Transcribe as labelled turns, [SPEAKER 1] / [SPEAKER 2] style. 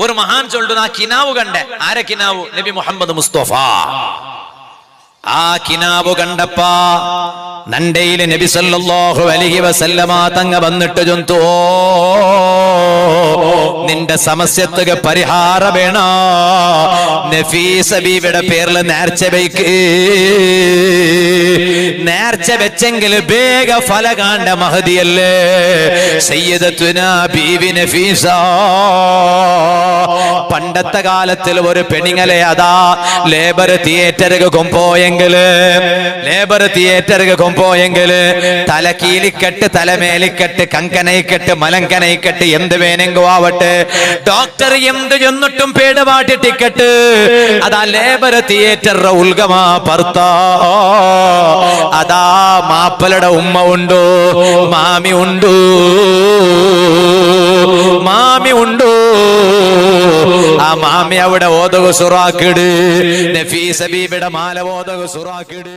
[SPEAKER 1] ഒരു മഹാൻ ചൊല്ലുന്ന ആ കിനാവ് കണ്ടേ. ആരെ കിനാവ്? നബി മുഹമ്മദ് മുസ്തഫ. ആ കിനാവ് കണ്ടപ്പാ നണ്ടയില് നബി സല്ലല്ലാഹു അലൈഹി വസല്ലമ തങ്ങ വന്നിട്ട് ചൊന്തോ, നിന്റെ സമസ്യത്തുക പരിഹാര വേണ, നഫീസ ബീവിയുടെ പേരിൽ നേർച്ച വയ്ക്ക്. നേർച്ച വെച്ചെങ്കിൽ വേഗ ഫല കാണ്ട മഹദിയല്ലേ സയ്യിദത്തുനാ ബീവി നഫീസ. പണ്ടത്തെ കാലത്തിൽ ഒരു പെണ്ണുങ്ങളെ അതാ ലേബർ തിയേറ്ററുക കൊമ്പോയെങ്കില്, ലേബർ തിയേറ്ററുക കൊമ്പോയെങ്കില് തലക്കീലിക്കെട്ട്, തലമേലിക്കെട്ട്, കങ്കനയിക്കെട്ട്, മലങ്കനയിക്കെട്ട്, എന്ത് വേനെങ്കോ ആവട്ടെ, ഡോക്ടർ എന്ത് ചെന്നിട്ടും പേടുപാട്ടി ടിക്കറ്റ് അതാ ലേബർ തിയേറ്റർ ഉൽഗമാ പർത്ത. അതാ മാപ്പലയുടെ ഉമ്മ ഉണ്ടോ, മാമി ഉണ്ടോ, മാമി ഉണ്ടോ, ആ മാമി അവിടെ ഓതക സുറാക്കിട്, നഫീസ ബീബിയുടെ മാല ഓതക സുറാക്കിട്.